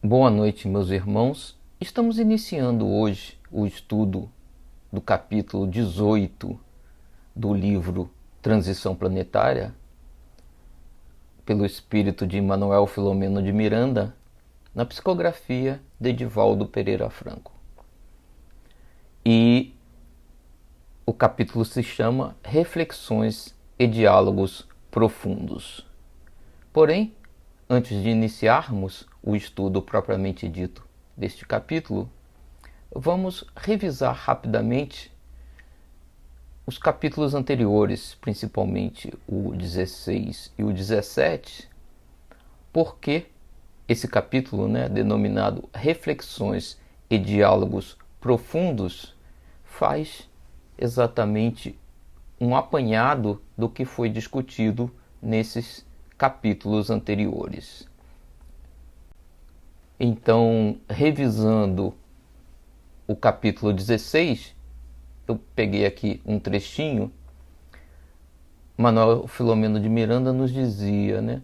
Boa noite, meus irmãos. Estamos iniciando hoje o estudo do capítulo 18 do livro Transição Planetária, pelo espírito de Manuel Filomeno de Miranda, na psicografia de Edivaldo Pereira Franco. E o capítulo se chama Reflexões e Diálogos Profundos. Porém, antes de iniciarmos o estudo propriamente dito deste capítulo, vamos revisar rapidamente os capítulos anteriores, principalmente o 16 e o 17, porque esse capítulo, denominado Reflexões e Diálogos Profundos, faz exatamente um apanhado do que foi discutido nesses capítulos anteriores. Então, revisando o capítulo 16, eu peguei aqui um trechinho. Manuel Filomeno de Miranda nos dizia,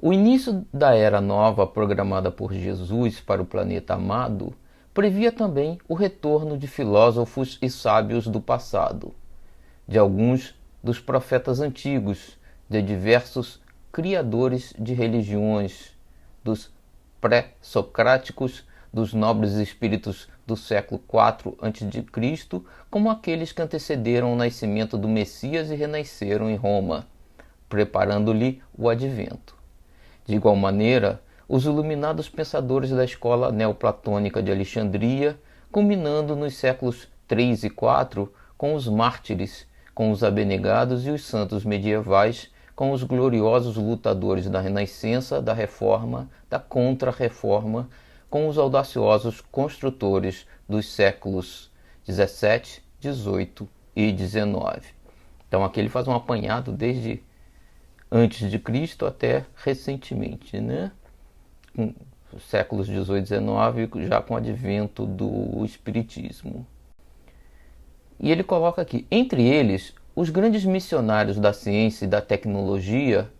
o início da Era Nova programada por Jesus para o planeta amado previa também o retorno de filósofos e sábios do passado, de alguns dos profetas antigos, de diversos criadores de religiões, dos pré-socráticos, dos nobres espíritos do século IV a.C., como aqueles que antecederam o nascimento do Messias e renasceram em Roma, preparando-lhe o advento. De igual maneira, os iluminados pensadores da escola neoplatônica de Alexandria, culminando nos séculos III e IV com os mártires, com os abnegados e os santos medievais, com os gloriosos lutadores da Renascença, da Reforma, da Contra-Reforma, com os audaciosos construtores dos séculos XVII, XVIII e XIX. Então aqui ele faz um apanhado desde antes de Cristo até recentemente, com os séculos XVIII e XIX, já com o advento do Espiritismo. E ele coloca aqui, entre eles, os grandes missionários da ciência e da tecnologia,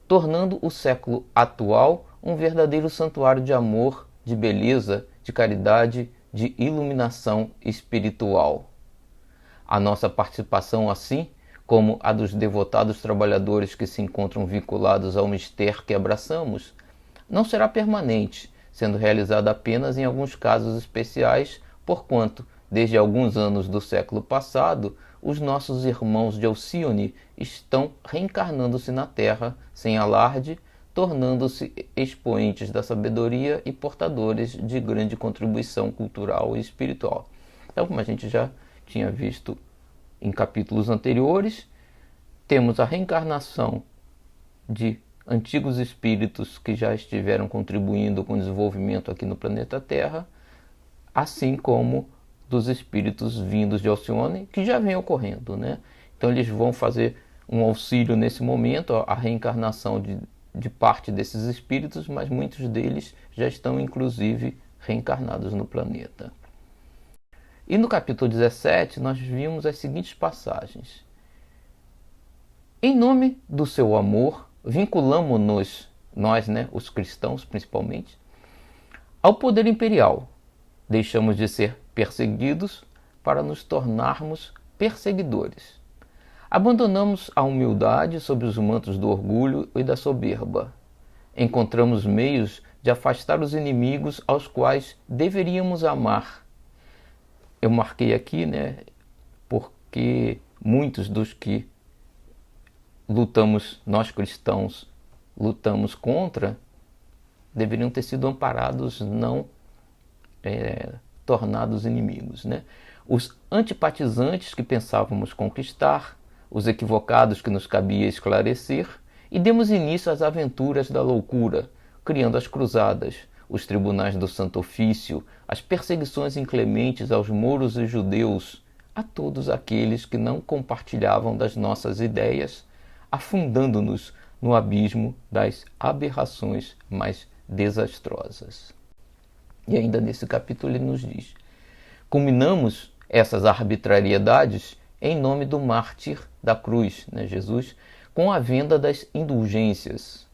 tornando o século atual um verdadeiro santuário de amor, de beleza, de caridade, de iluminação espiritual. A nossa participação, assim como a dos devotados trabalhadores que se encontram vinculados ao mistério que abraçamos, não será permanente, sendo realizada apenas em alguns casos especiais, porquanto, desde alguns anos do século passado, os nossos irmãos de Alcione estão reencarnando-se na Terra, sem alarde, tornando-se expoentes da sabedoria e portadores de grande contribuição cultural e espiritual. Então, como a gente já tinha visto em capítulos anteriores, temos a reencarnação de antigos espíritos que já estiveram contribuindo com o desenvolvimento aqui no planeta Terra, assim como dos espíritos vindos de Alcione, que já vem ocorrendo, Então eles vão fazer um auxílio nesse momento, a reencarnação de parte desses espíritos, mas muitos deles já estão inclusive reencarnados no planeta. E no capítulo 17 nós vimos as seguintes passagens. Em nome do seu amor, vinculamo-nos, nós, os cristãos principalmente, ao poder imperial. Deixamos de ser perseguidos para nos tornarmos perseguidores. Abandonamos a humildade sob os mantos do orgulho e da soberba. Encontramos meios de afastar os inimigos aos quais deveríamos amar. Eu marquei aqui, porque muitos dos que nós cristãos, lutamos contra, deveriam ter sido amparados, não tornados inimigos. Os antipatizantes que pensávamos conquistar, os equivocados que nos cabia esclarecer, e demos início às aventuras da loucura, criando as cruzadas, os tribunais do Santo Ofício, as perseguições inclementes aos mouros e judeus, a todos aqueles que não compartilhavam das nossas ideias, afundando-nos no abismo das aberrações mais desastrosas. E ainda nesse capítulo ele nos diz: culminamos essas arbitrariedades em nome do mártir da cruz, Jesus, com a venda das indulgências.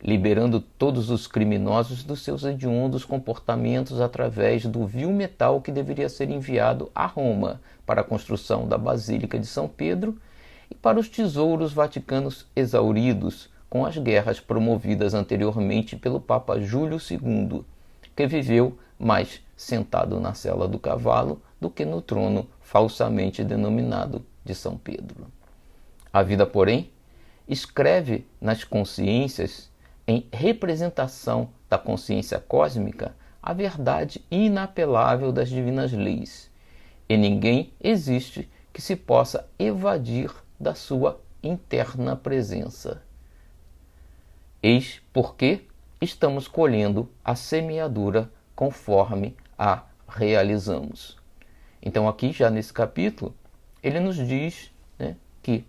liberando todos os criminosos dos seus hediondos comportamentos através do vil metal que deveria ser enviado a Roma para a construção da Basílica de São Pedro e para os tesouros vaticanos exauridos com as guerras promovidas anteriormente pelo Papa Júlio II, que viveu mais sentado na sela do cavalo do que no trono falsamente denominado de São Pedro. A vida, porém, escreve nas consciências, em representação da consciência cósmica, a verdade inapelável das divinas leis, e ninguém existe que se possa evadir da sua interna presença. Eis porque estamos colhendo a semeadura conforme a realizamos. Então aqui, já nesse capítulo, ele nos diz, né, que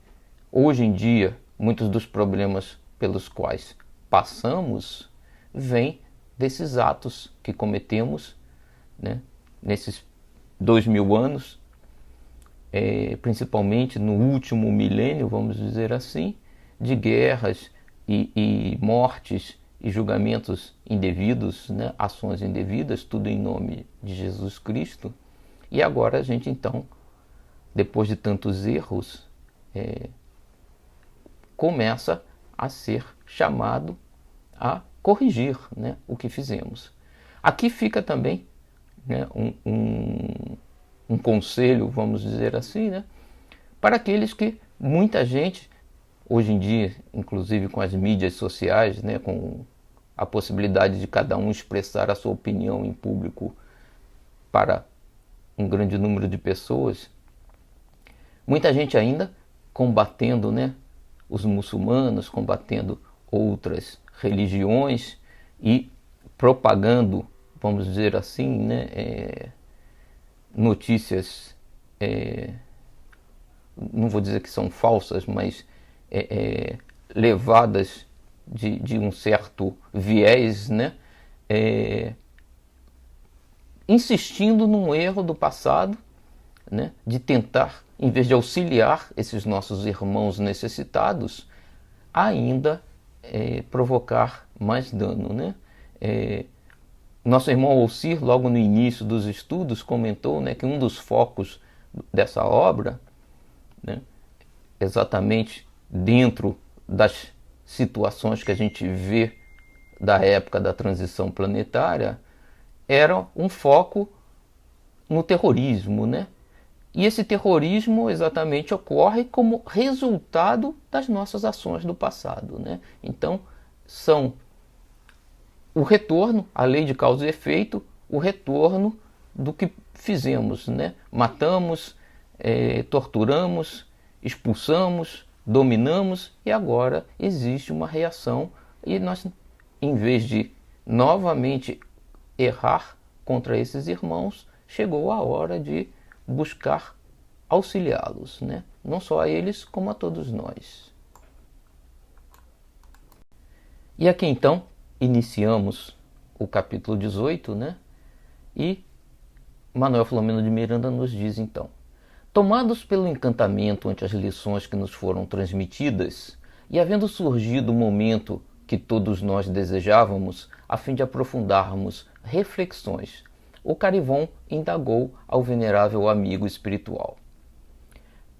hoje em dia muitos dos problemas pelos quais passamos vêm desses atos que cometemos, né, nesses 2000 anos, principalmente no último milênio, vamos dizer assim, de guerras e mortes e julgamentos indevidos, né, ações indevidas, tudo em nome de Jesus Cristo. E agora a gente, então, depois de tantos erros, começa a ser chamado a corrigir, né, o que fizemos. Aqui fica também, né, um conselho, vamos dizer assim, né, para aqueles que muita gente, hoje em dia, inclusive com as mídias sociais, né, com a possibilidade de cada um expressar a sua opinião em público para um grande número de pessoas, muita gente ainda combatendo, né, os muçulmanos, combatendo outras religiões e propagando, vamos dizer assim, né, notícias, não vou dizer que são falsas, mas levadas de um certo viés, né, insistindo num erro do passado, né, de tentar, em vez de auxiliar esses nossos irmãos necessitados, ainda provocar mais dano, né? Nosso irmão Alcir, logo no início dos estudos, comentou, né, que um dos focos dessa obra, né, exatamente dentro das situações que a gente vê da época da transição planetária, era um foco no terrorismo, né? E esse terrorismo exatamente ocorre como resultado das nossas ações do passado, né? Então, são o retorno, a lei de causa e efeito, o retorno do que fizemos, né? Matamos, torturamos, expulsamos, dominamos, e agora existe uma reação, e nós, em vez de novamente errar contra esses irmãos, chegou a hora de buscar auxiliá-los, né? Não só a eles, como a todos nós. E aqui então iniciamos o capítulo 18, né? E Manuel Filomeno de Miranda nos diz então: tomados pelo encantamento ante as lições que nos foram transmitidas, e havendo surgido o momento que todos nós desejávamos, a fim de aprofundarmos reflexões, o Carivon indagou ao venerável amigo espiritual: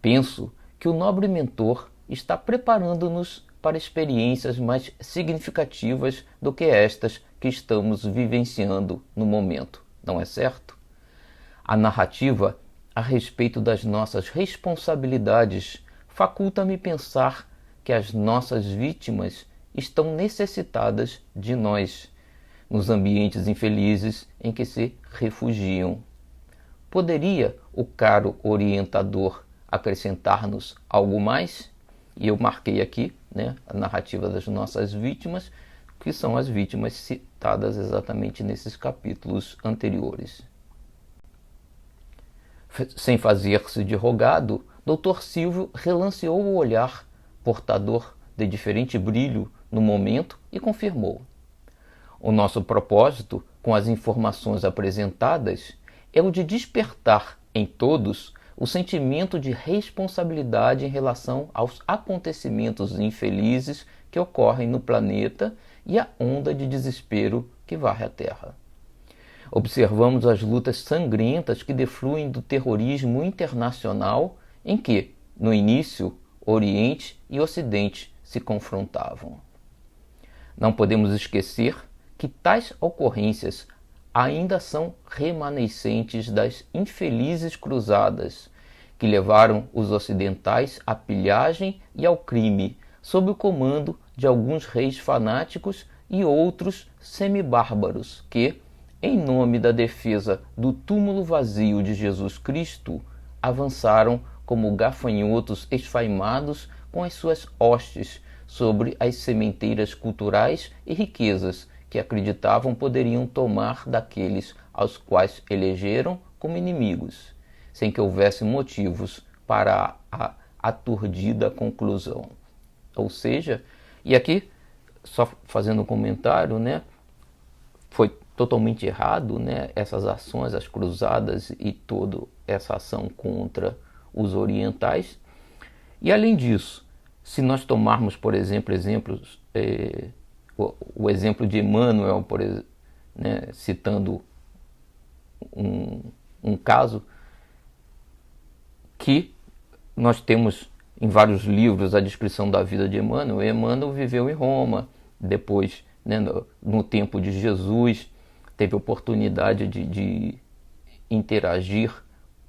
penso que o nobre mentor está preparando-nos para experiências mais significativas do que estas que estamos vivenciando no momento, não é certo? A narrativa a respeito das nossas responsabilidades faculta-me pensar que as nossas vítimas estão necessitadas de nós, nos ambientes infelizes em que se refugiam. Poderia o caro orientador acrescentar-nos algo mais? E eu marquei aqui, né, a narrativa das nossas vítimas, que são as vítimas citadas exatamente nesses capítulos anteriores. Sem fazer-se de rogado, Dr. Silvio relanceou o olhar, portador de diferente brilho no momento, e confirmou: o nosso propósito, com as informações apresentadas, é o de despertar em todos o sentimento de responsabilidade em relação aos acontecimentos infelizes que ocorrem no planeta e a onda de desespero que varre a terra. Observamos as lutas sangrentas que defluem do terrorismo internacional em que, no início, Oriente e Ocidente se confrontavam. Não podemos esquecer que tais ocorrências ainda são remanescentes das infelizes cruzadas que levaram os ocidentais à pilhagem e ao crime, sob o comando de alguns reis fanáticos e outros semibárbaros que, em nome da defesa do túmulo vazio de Jesus Cristo, avançaram como gafanhotos esfaimados com as suas hostes sobre as sementeiras culturais e riquezas que acreditavam poderiam tomar daqueles aos quais elegeram como inimigos, sem que houvesse motivos para a aturdida conclusão. Ou seja, e aqui, só fazendo um comentário, né, foi totalmente errado, né, essas ações, as cruzadas e toda essa ação contra os orientais. E além disso, se nós tomarmos, por exemplo, o exemplo de Emmanuel, né, citando um caso que nós temos em vários livros a descrição da vida de Emmanuel. Emmanuel viveu em Roma, depois, né, no tempo de Jesus, teve oportunidade de interagir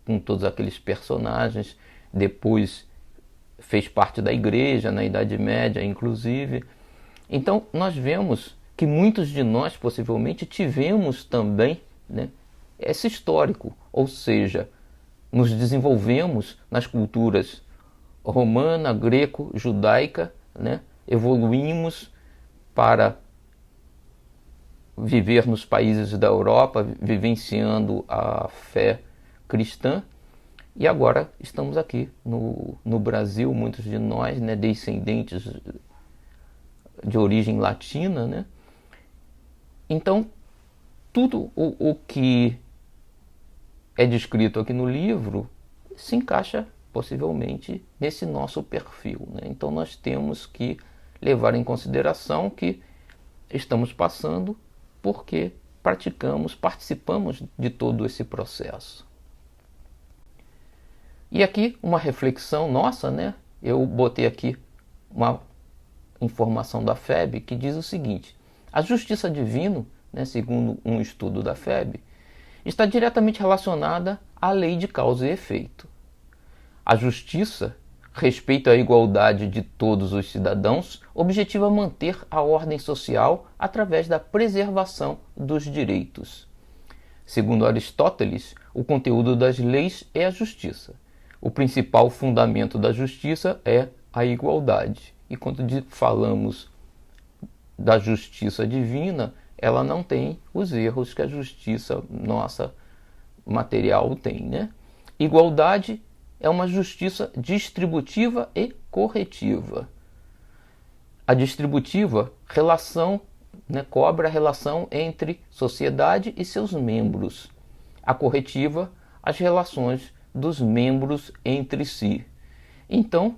com todos aqueles personagens, depois fez parte da igreja, na Idade Média, inclusive. Então, nós vemos que muitos de nós, possivelmente, tivemos também, né, esse histórico, ou seja, nos desenvolvemos nas culturas romana, greco, judaica, né, evoluímos para viver nos países da Europa, vivenciando a fé cristã, e agora estamos aqui no Brasil, muitos de nós, né, descendentes de origem latina, né? Então, tudo o que é descrito aqui no livro se encaixa possivelmente nesse nosso perfil, né? Então nós temos que levar em consideração que estamos passando porque participamos de todo esse processo. E aqui uma reflexão nossa, né? Eu botei aqui uma informação da FEB que diz o seguinte: a justiça divina, né, segundo um estudo da FEB, está diretamente relacionada à lei de causa e efeito. A justiça, respeito à igualdade de todos os cidadãos, objetiva manter a ordem social através da preservação dos direitos. Segundo Aristóteles, o conteúdo das leis é a justiça. O principal fundamento da justiça é a igualdade. E quando falamos da justiça divina, ela não tem os erros que a justiça nossa material tem, né? Igualdade é uma justiça distributiva e corretiva. A distributiva, cobra a relação entre sociedade e seus membros. A corretiva, as relações dos membros entre si. Então,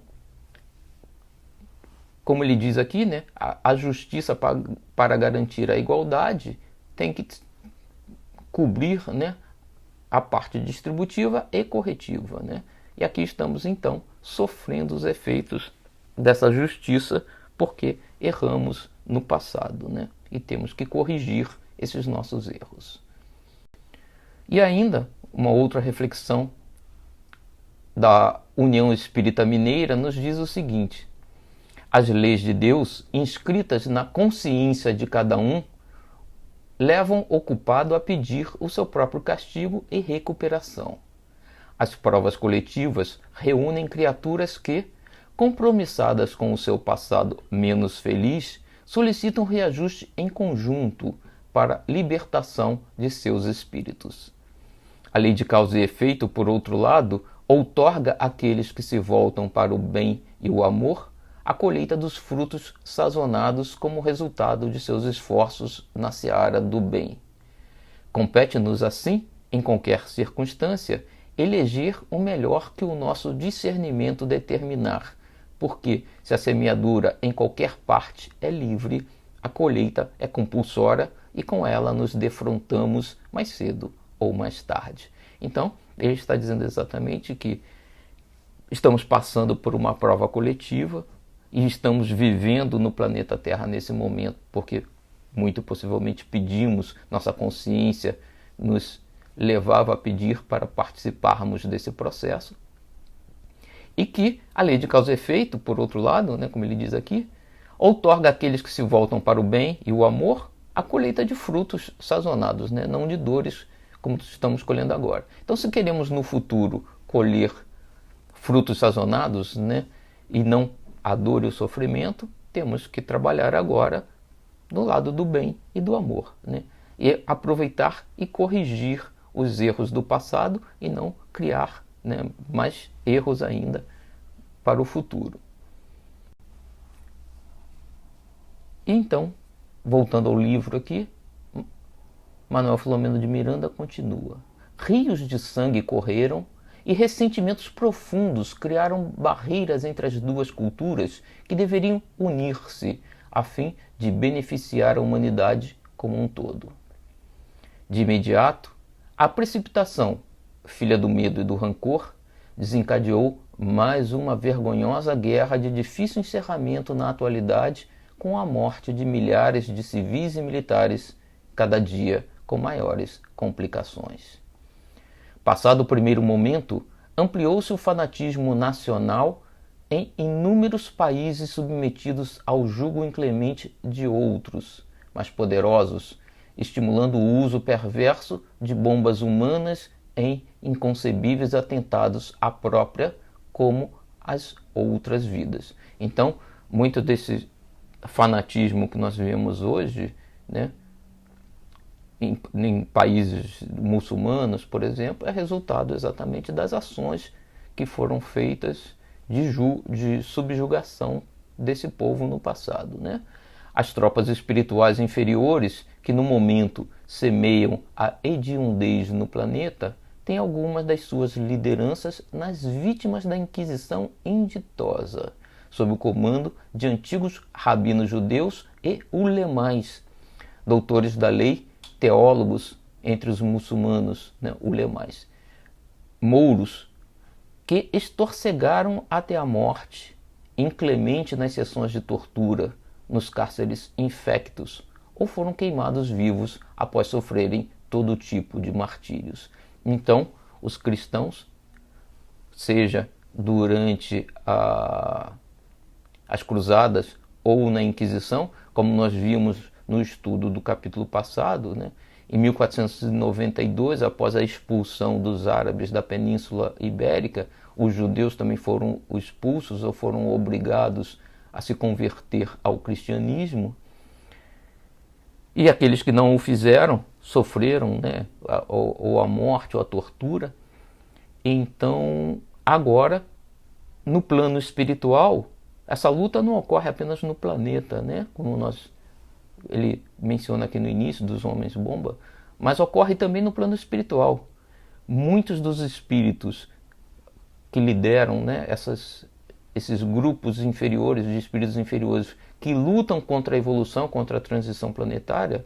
como ele diz aqui, né, a justiça para garantir a igualdade tem que cobrir, né, a parte distributiva e corretiva, né? E aqui estamos então sofrendo os efeitos dessa justiça porque erramos no passado, né? E temos que corrigir esses nossos erros. E ainda uma outra reflexão da União Espírita Mineira nos diz o seguinte: as leis de Deus, inscritas na consciência de cada um, levam o culpado a pedir o seu próprio castigo e recuperação. As provas coletivas reúnem criaturas que, compromissadas com o seu passado menos feliz, solicitam reajuste em conjunto para libertação de seus espíritos. A lei de causa e efeito, por outro lado, outorga àqueles que se voltam para o bem e o amor a colheita dos frutos sazonados como resultado de seus esforços na seara do bem. Compete-nos, assim, em qualquer circunstância, eleger o melhor que o nosso discernimento determinar, porque, se a semeadura em qualquer parte é livre, a colheita é compulsória e com ela nos defrontamos mais cedo ou mais tarde. Então, ele está dizendo exatamente que estamos passando por uma prova coletiva e estamos vivendo no planeta Terra nesse momento, porque muito possivelmente pedimos, nossa consciência nos levava a pedir para participarmos desse processo. E que a lei de causa e efeito, por outro lado, como ele diz aqui, outorga àqueles que se voltam para o bem e o amor a colheita de frutos sazonados, não de dores, como estamos colhendo agora. Então, se queremos no futuro colher frutos sazonados, e não a dor e o sofrimento, temos que trabalhar agora no lado do bem e do amor, e aproveitar e corrigir os erros do passado e não criar mais erros ainda para o futuro. E então, voltando ao livro aqui, Manuel Filomeno de Miranda continua. Rios de sangue correram e ressentimentos profundos criaram barreiras entre as duas culturas que deveriam unir-se a fim de beneficiar a humanidade como um todo. De imediato, a precipitação, filha do medo e do rancor, desencadeou mais uma vergonhosa guerra de difícil encerramento na atualidade, com a morte de milhares de civis e militares, cada dia com maiores complicações. Passado o primeiro momento, ampliou-se o fanatismo nacional em inúmeros países submetidos ao jugo inclemente de outros, mais poderosos, estimulando o uso perverso de bombas humanas em inconcebíveis atentados à própria como às outras vidas. Então, muito desse fanatismo que nós vemos hoje, em países muçulmanos, por exemplo, é resultado exatamente das ações que foram feitas de subjugação desse povo no passado. As tropas espirituais inferiores, que no momento semeiam a hediondez no planeta, têm algumas das suas lideranças nas vítimas da Inquisição inditosa, sob o comando de antigos rabinos judeus e ulemais, doutores da lei, teólogos entre os muçulmanos, ulemais, mouros, que estorcegaram até a morte, inclemente nas sessões de tortura, nos cárceres infectos, ou foram queimados vivos após sofrerem todo tipo de martírios. Então, os cristãos, seja durante as cruzadas ou na Inquisição, como nós vimos no estudo do capítulo passado, em 1492, após a expulsão dos árabes da Península Ibérica, os judeus também foram expulsos ou foram obrigados a se converter ao cristianismo, e aqueles que não o fizeram sofreram ou a morte ou a tortura. Então, agora, no plano espiritual, essa luta não ocorre apenas no planeta, como ele menciona aqui no início dos homens-bomba, mas ocorre também no plano espiritual. Muitos dos espíritos que lideram esses grupos inferiores, de espíritos inferiores, que lutam contra a evolução, contra a transição planetária,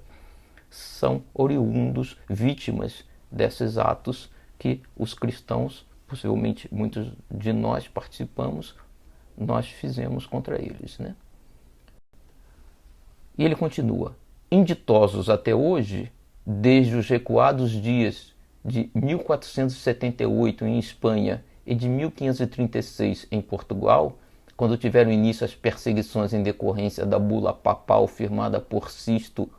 são oriundos, vítimas desses atos que os cristãos, possivelmente muitos de nós participamos, nós fizemos contra eles. E ele continua: inditosos até hoje, desde os recuados dias de 1478 em Espanha e de 1536 em Portugal, quando tiveram início as perseguições em decorrência da bula papal firmada por Sisto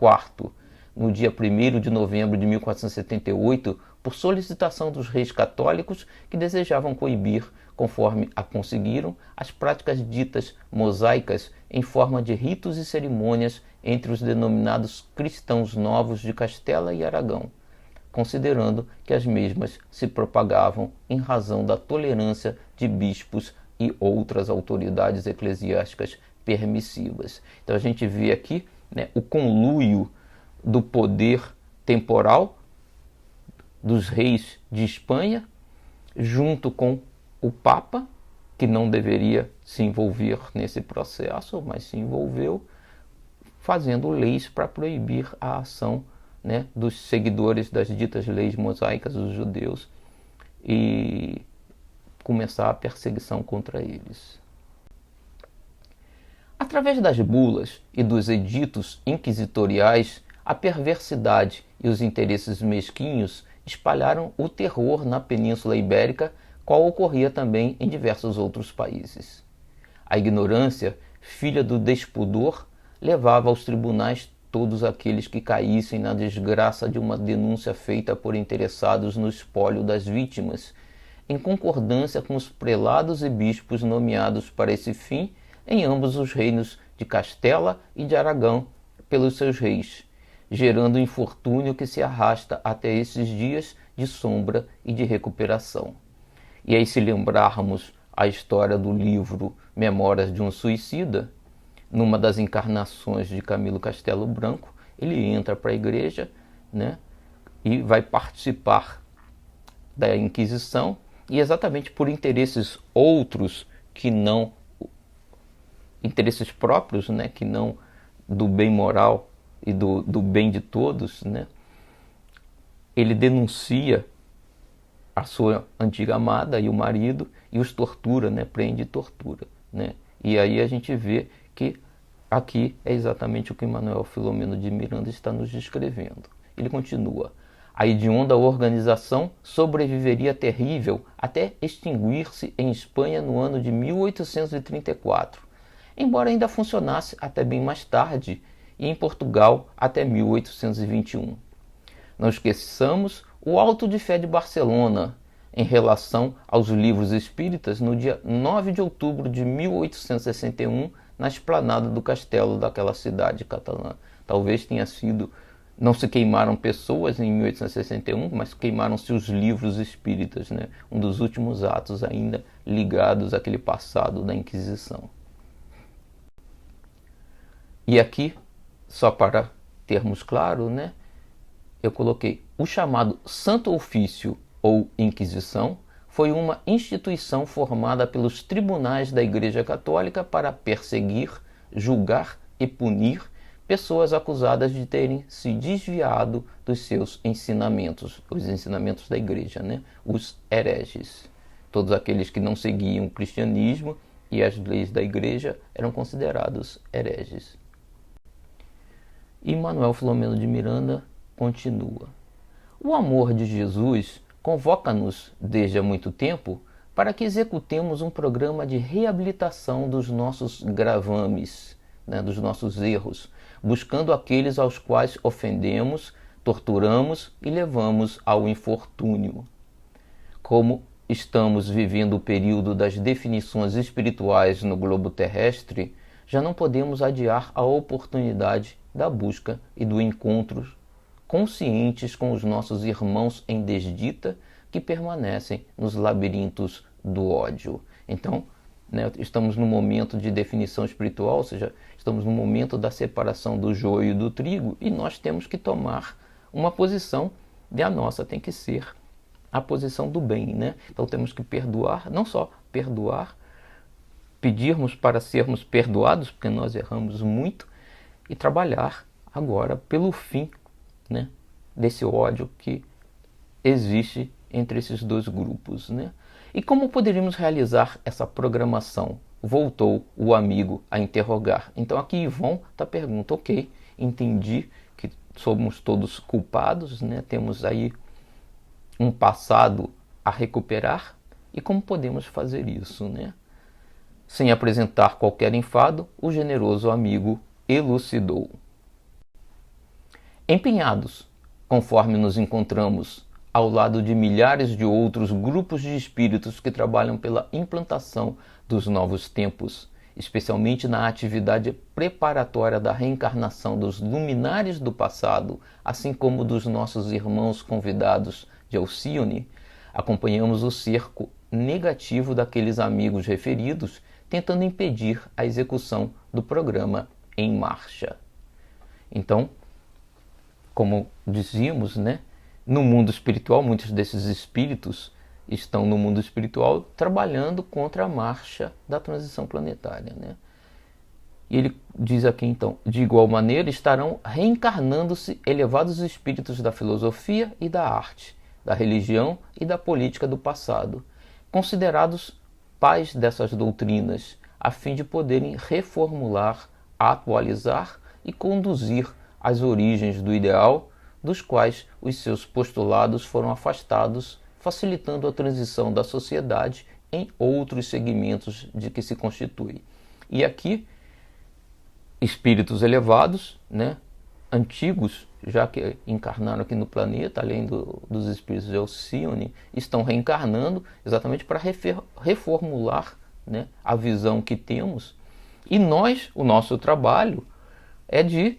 IV, no dia 1º de novembro de 1478, por solicitação dos reis católicos que desejavam coibir, conforme a conseguiram, as práticas ditas mosaicas em forma de ritos e cerimônias entre os denominados cristãos novos de Castela e Aragão, considerando que as mesmas se propagavam em razão da tolerância de bispos e outras autoridades eclesiásticas permissivas. Então a gente vê aqui o conluio do poder temporal dos reis de Espanha, junto com o Papa, que não deveria se envolver nesse processo, mas se envolveu, fazendo leis para proibir a ação, né, dos seguidores das ditas leis mosaicas dos judeus e começar a perseguição contra eles. Através das bulas e dos editos inquisitoriais, a perversidade e os interesses mesquinhos espalharam o terror na Península Ibérica, qual ocorria também em diversos outros países. A ignorância, filha do despudor, levava aos tribunais todos aqueles que caíssem na desgraça de uma denúncia feita por interessados no espólio das vítimas, em concordância com os prelados e bispos nomeados para esse fim em ambos os reinos de Castela e de Aragão pelos seus reis, gerando um infortúnio que se arrasta até esses dias de sombra e de recuperação. E aí, se lembrarmos a história do livro Memórias de um Suicida, numa das encarnações de Camilo Castelo Branco, ele entra para a igreja, né, e vai participar da Inquisição, e exatamente por interesses outros que não interesses próprios, né, que não do bem moral e do bem de todos, né, ele denuncia a sua antiga amada e o marido e os tortura, né, prende e tortura, né. E aí a gente vê que aqui é exatamente o que Manuel Filomeno de Miranda está nos descrevendo. Ele continua: a hedionda organização sobreviveria terrível até extinguir-se em Espanha no ano de 1834, embora ainda funcionasse até bem mais tarde, e em Portugal até 1821. Não esqueçamos o auto de fé de Barcelona em relação aos livros espíritas no dia 9 de outubro de 1861, na esplanada do castelo daquela cidade catalã. Talvez tenha sido, não se queimaram pessoas em 1861, mas queimaram-se os livros espíritas, né? Um dos últimos atos ainda ligados àquele passado da Inquisição. E aqui, só para termos claro, né, eu coloquei o chamado Santo Ofício ou Inquisição foi uma instituição formada pelos tribunais da Igreja Católica para perseguir, julgar e punir pessoas acusadas de terem se desviado dos seus ensinamentos, os ensinamentos da Igreja, né? Os hereges. Todos aqueles que não seguiam o cristianismo e as leis da Igreja eram considerados hereges. E Manuel Filomeno de Miranda continua: o amor de Jesus convoca-nos desde há muito tempo para que executemos um programa de reabilitação dos nossos gravames, né, dos nossos erros, buscando aqueles aos quais ofendemos, torturamos e levamos ao infortúnio. Como estamos vivendo o período das definições espirituais no globo terrestre, já não podemos adiar a oportunidade da busca e do encontro conscientes com os nossos irmãos em desdita que permanecem nos labirintos do ódio. Então, né, estamos no momento de definição espiritual, ou seja, estamos no momento da separação do joio e do trigo, e nós temos que tomar uma posição, e a nossa tem que ser a posição do bem, né? Então temos que perdoar, não só perdoar, pedirmos para sermos perdoados, porque nós erramos muito, e trabalhar agora pelo fim, né, desse ódio que existe entre esses dois grupos, né? E como poderíamos realizar essa programação? Voltou o amigo a interrogar. Então aqui Ivon está pergunta: ok, entendi que somos todos culpados, né? Temos aí um passado a recuperar, e como podemos fazer isso, né? Sem apresentar qualquer enfado, o generoso amigo elucidou. Empenhados, conforme nos encontramos ao lado de milhares de outros grupos de espíritos que trabalham pela implantação dos novos tempos, especialmente na atividade preparatória da reencarnação dos luminares do passado, assim como dos nossos irmãos convidados de Alcione, acompanhamos o cerco negativo daqueles amigos referidos, tentando impedir a execução do programa em marcha. Então, como dizíamos, né, no mundo espiritual, muitos desses espíritos estão no mundo espiritual trabalhando contra a marcha da transição planetária, né? E ele diz aqui então: de igual maneira estarão reencarnando-se elevados espíritos da filosofia e da arte, da religião e da política do passado, considerados pais dessas doutrinas, a fim de poderem reformular, atualizar e conduzir as origens do ideal dos quais os seus postulados foram afastados, facilitando a transição da sociedade em outros segmentos de que se constitui. E aqui, espíritos elevados, né, antigos, já que encarnaram aqui no planeta, além dos espíritos de Alcione, estão reencarnando exatamente para reformular, né, a visão que temos. E nós, o nosso trabalho é de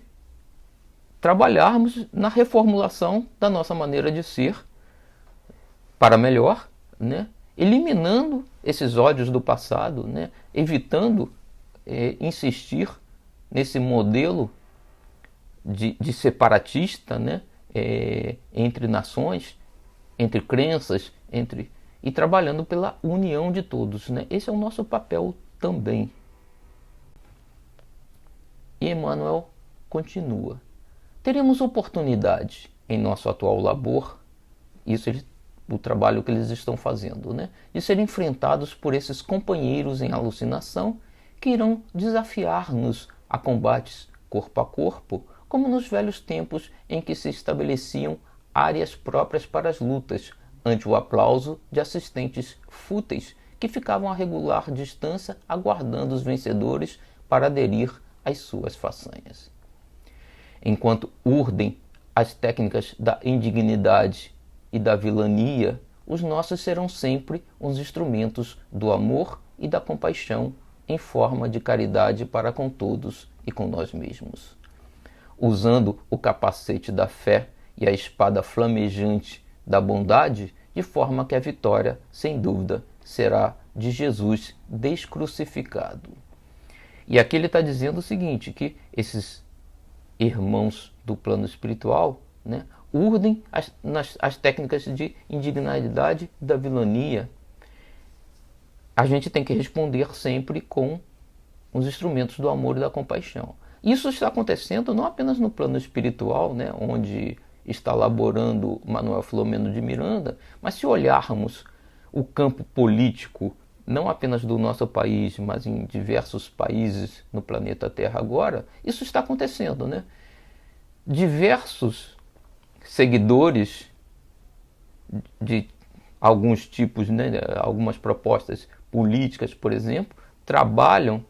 trabalharmos na reformulação da nossa maneira de ser para melhor, né, eliminando esses ódios do passado, né, evitando insistir nesse modelo de separatista, né, entre nações, entre crenças, e trabalhando pela união de todos, né? Esse é o nosso papel também. E Emmanuel continua: teremos oportunidade em nosso atual labor, isso o trabalho que eles estão fazendo, né, de ser enfrentados por esses companheiros em alucinação que irão desafiar-nos a combates corpo a corpo, como nos velhos tempos em que se estabeleciam áreas próprias para as lutas, ante o aplauso de assistentes fúteis que ficavam a regular distância aguardando os vencedores para aderir às suas façanhas. Enquanto urdem as técnicas da indignidade e da vilania, os nossos serão sempre os instrumentos do amor e da compaixão em forma de caridade para com todos e com nós mesmos. Usando o capacete da fé e a espada flamejante da bondade, de forma que a vitória, sem dúvida, será de Jesus descrucificado. E aqui ele está dizendo o seguinte, que esses irmãos do plano espiritual, né, urdem as técnicas de indignidade e da vilania. A gente tem que responder sempre com os instrumentos do amor e da compaixão. Isso está acontecendo não apenas no plano espiritual, né, onde está laborando Manuel Filomeno de Miranda, mas se olharmos o campo político, não apenas do nosso país, mas em diversos países no planeta Terra agora, isso está acontecendo, né? Diversos seguidores de alguns tipos, né, algumas propostas políticas, por exemplo, trabalham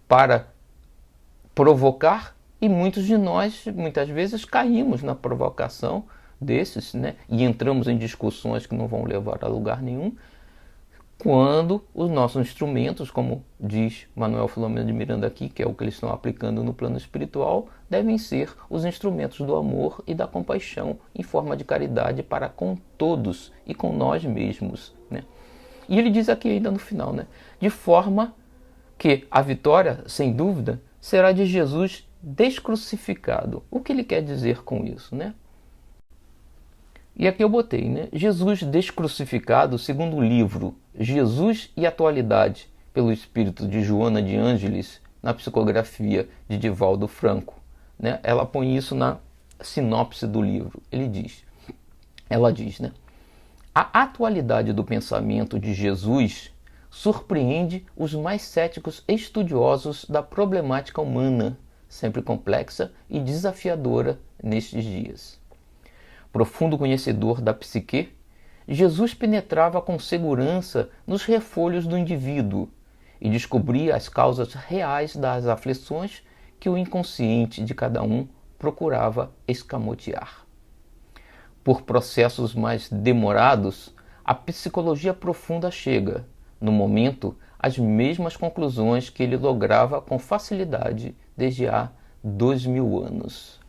para provocar, e muitos de nós, muitas vezes, caímos na provocação desses, né, e entramos em discussões que não vão levar a lugar nenhum, quando os nossos instrumentos, como diz Manuel Filomeno de Miranda aqui, que é o que eles estão aplicando no plano espiritual, devem ser os instrumentos do amor e da compaixão em forma de caridade para com todos e com nós mesmos, né? E ele diz aqui ainda no final, né, de forma que a vitória, sem dúvida, será de Jesus descrucificado. O que ele quer dizer com isso, né? E aqui eu botei, né, Jesus descrucificado, segundo o livro Jesus e Atualidade, pelo espírito de Joana de Ângeles, na psicografia de Divaldo Franco, né? Ela põe isso na sinopse do livro. Ela diz, né, a atualidade do pensamento de Jesus surpreende os mais céticos estudiosos da problemática humana, sempre complexa e desafiadora nestes dias. Profundo conhecedor da psique, Jesus penetrava com segurança nos refolhos do indivíduo e descobria as causas reais das aflições que o inconsciente de cada um procurava escamotear. Por processos mais demorados, a psicologia profunda chega, no momento, às mesmas conclusões que ele lograva com facilidade desde há 2000 anos.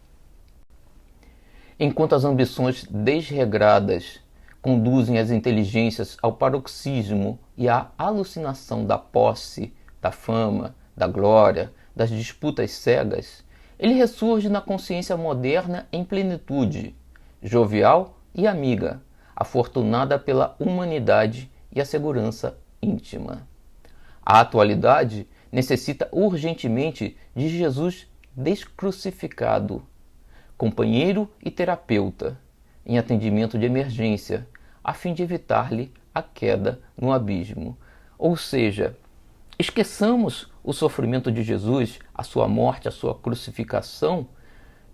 Enquanto as ambições desregradas conduzem as inteligências ao paroxismo e à alucinação da posse, da fama, da glória, das disputas cegas, ele ressurge na consciência moderna em plenitude, jovial e amiga, afortunada pela humanidade e a segurança íntima. A atualidade, necessita urgentemente de Jesus descrucificado, companheiro e terapeuta, em atendimento de emergência, a fim de evitar-lhe a queda no abismo. Ou seja, esqueçamos o sofrimento de Jesus, a sua morte, a sua crucificação,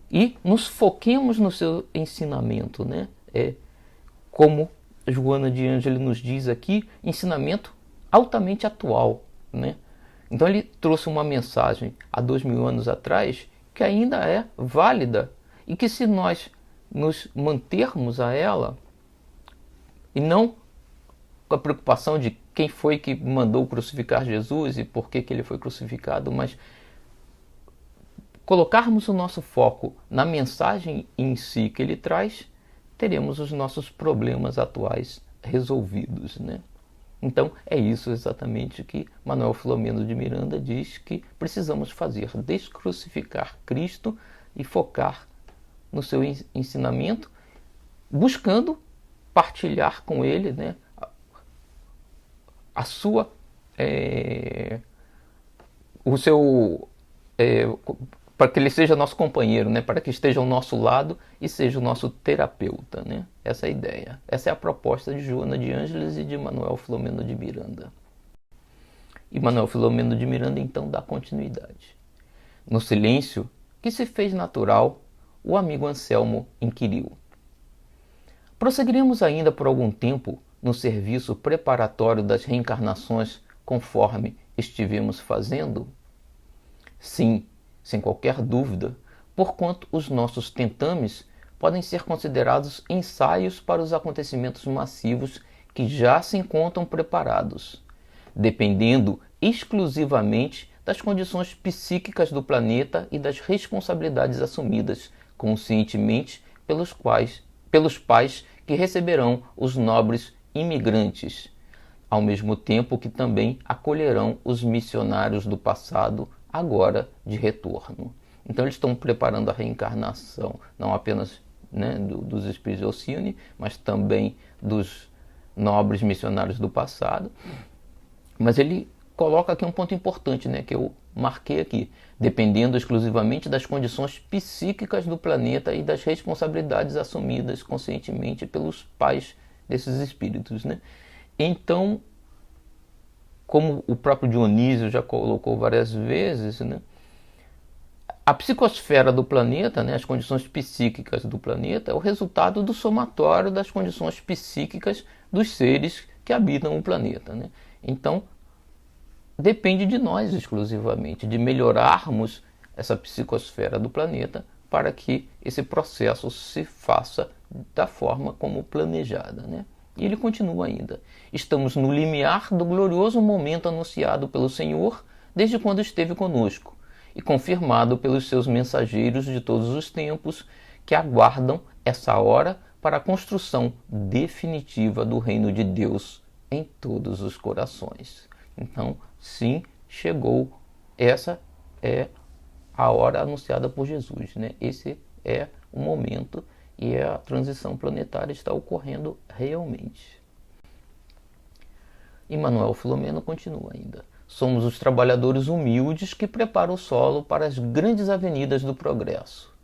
e nos foquemos no seu ensinamento, né? Como Joana de Ângeli nos diz aqui, ensinamento altamente atual, né? Então ele trouxe uma mensagem há 2000 anos atrás que ainda é válida e que, se nós nos mantermos a ela, e não com a preocupação de quem foi que mandou crucificar Jesus e por que ele foi crucificado, mas colocarmos o nosso foco na mensagem em si que ele traz, teremos os nossos problemas atuais resolvidos, né? Então é isso exatamente que Manuel Filomeno de Miranda diz que precisamos fazer: descrucificar Cristo e focar no seu ensinamento, buscando partilhar com ele, né, a sua o seu para que ele seja nosso companheiro, né, para que esteja ao nosso lado e seja o nosso terapeuta, né? Essa é a ideia. Essa é a proposta de Joana de Ângeles e de Manuel Filomeno de Miranda. E Manuel Filomeno de Miranda então dá continuidade. No silêncio que se fez natural, o amigo Anselmo inquiriu: prosseguiremos ainda por algum tempo no serviço preparatório das reencarnações conforme estivemos fazendo? Sim, sem qualquer dúvida, porquanto os nossos tentames podem ser considerados ensaios para os acontecimentos massivos que já se encontram preparados, dependendo exclusivamente das condições psíquicas do planeta e das responsabilidades assumidas conscientemente pelos pais que receberão os nobres imigrantes, ao mesmo tempo que também acolherão os missionários do passado, agora de retorno. Então eles estão preparando a reencarnação, não apenas, né, dos espíritos de Alcione, mas também dos nobres missionários do passado. Mas ele coloca aqui um ponto importante, né, que eu marquei aqui: dependendo exclusivamente das condições psíquicas do planeta e das responsabilidades assumidas conscientemente pelos pais desses espíritos, né? Então, como o próprio Dionísio já colocou várias vezes, né, a psicosfera do planeta, né, as condições psíquicas do planeta, é o resultado do somatório das condições psíquicas dos seres que habitam o planeta, né? Então, depende de nós exclusivamente, de melhorarmos essa psicosfera do planeta para que esse processo se faça da forma como planejada, né? E ele continua ainda: estamos no limiar do glorioso momento anunciado pelo Senhor desde quando esteve conosco e confirmado pelos seus mensageiros de todos os tempos, que aguardam essa hora para a construção definitiva do reino de Deus em todos os corações. Então, sim, chegou. Essa é a hora anunciada por Jesus, né? Esse é o momento e a transição planetária está ocorrendo realmente. E Manuel Filomeno continua ainda: somos os trabalhadores humildes que preparam o solo para as grandes avenidas do progresso,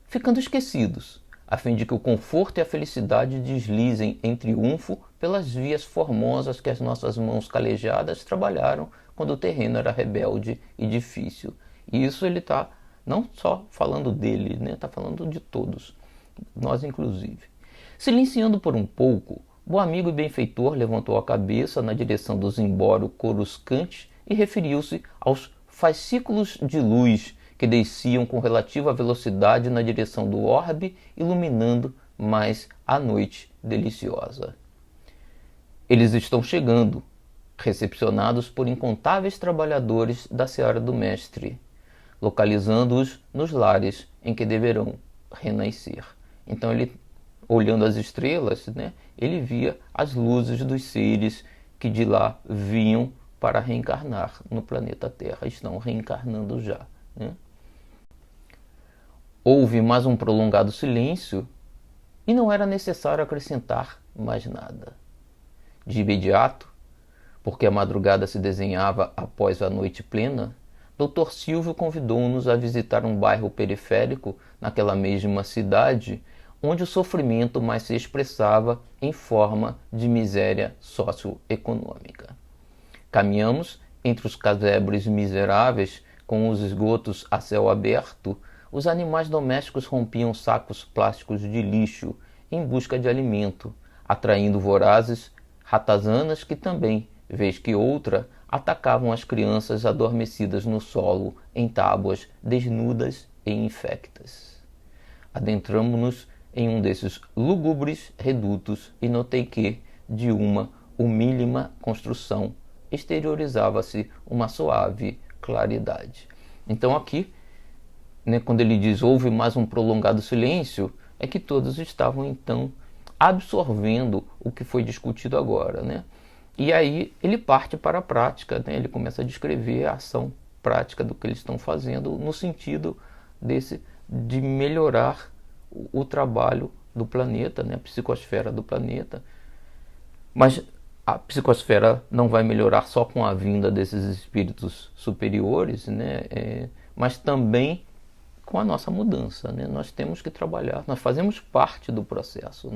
ficando esquecidos, a fim de que o conforto e a felicidade deslizem em triunfo pelas vias formosas que as nossas mãos calejadas trabalharam quando o terreno era rebelde e difícil. E isso ele está não só falando dele, né? Está falando de todos, nós inclusive. Silenciando por um pouco, o amigo e benfeitor levantou a cabeça na direção do zimbório coruscante e referiu-se aos fascículos de luz que desciam com relativa velocidade na direção do orbe, iluminando mais a noite deliciosa. Eles estão chegando, recepcionados por incontáveis trabalhadores da seara do Mestre, localizando-os nos lares em que deverão renascer. Então ele, olhando as estrelas, né, ele via as luzes dos seres que de lá vinham para reencarnar no planeta Terra, estão reencarnando já, né? Houve mais um prolongado silêncio e não era necessário acrescentar mais nada. De imediato, porque a madrugada se desenhava após a noite plena, Dr. Silvio convidou-nos a visitar um bairro periférico naquela mesma cidade, onde o sofrimento mais se expressava em forma de miséria socioeconômica. Caminhamos entre os casebres miseráveis, com os esgotos a céu aberto. Os animais domésticos rompiam sacos plásticos de lixo em busca de alimento, atraindo vorazes ratazanas que também, vez que outra, atacavam as crianças adormecidas no solo em tábuas desnudas e infectas. Adentramo-nos em um desses lúgubres redutos e notei que, de uma humílima construção, exteriorizava-se uma suave claridade. Então aqui, quando ele diz houve mais um prolongado silêncio, é que todos estavam então absorvendo o que foi discutido agora, E aí ele parte para a prática, ele começa a descrever a ação prática do que eles estão fazendo no sentido de melhorar o trabalho do planeta, a psicosfera do planeta. Mas a psicosfera não vai melhorar só com a vinda desses espíritos superiores, mas também com a nossa mudança. Nós temos que trabalhar, nós fazemos parte do processo.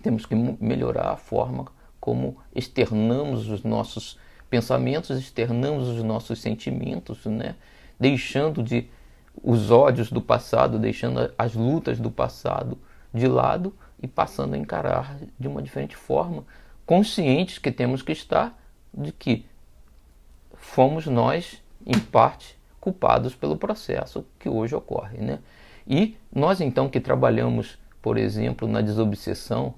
Temos que melhorar a forma como externamos os nossos pensamentos, externamos os nossos sentimentos, deixando os ódios do passado, deixando as lutas do passado de lado e passando a encarar de uma diferente forma, conscientes que temos que estar de que fomos nós, em parte, culpados pelo processo que hoje ocorre. E nós, então, que trabalhamos, por exemplo, na desobsessão,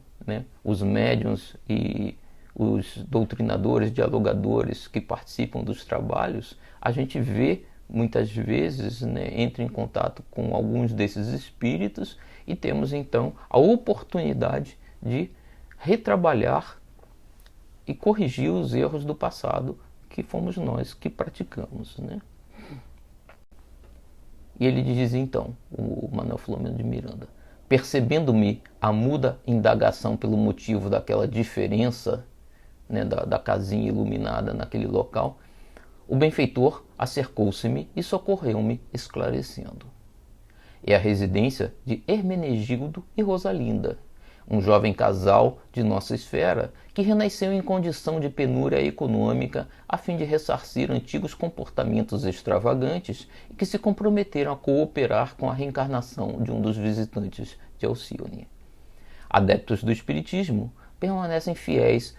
os médiuns e os doutrinadores, dialogadores que participam dos trabalhos, a gente vê muitas vezes, entra em contato com alguns desses espíritos e temos então a oportunidade de retrabalhar e corrigir os erros do passado que fomos nós que praticamos. E ele diz então, o Manuel Filomeno de Miranda: percebendo-me a muda indagação pelo motivo daquela diferença, da casinha iluminada naquele local, o benfeitor acercou-se-me e socorreu-me, esclarecendo. É a residência de Hermenegildo e Rosalinda, um jovem casal de nossa esfera que renasceu em condição de penúria econômica a fim de ressarcir antigos comportamentos extravagantes e que se comprometeram a cooperar com a reencarnação de um dos visitantes de Alcione. Adeptos do espiritismo permanecem fiéis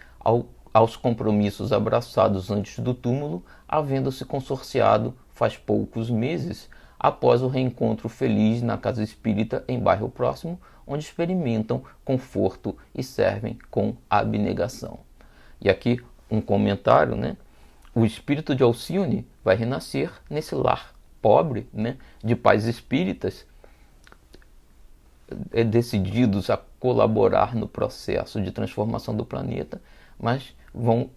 aos compromissos abraçados antes do túmulo, havendo-se consorciado faz poucos meses após o reencontro feliz na casa espírita em bairro próximo, onde experimentam conforto e servem com abnegação. E aqui um comentário, O espírito de Alcione vai renascer nesse lar pobre, de pais espíritas, decididos a colaborar no processo de transformação do planeta, mas vão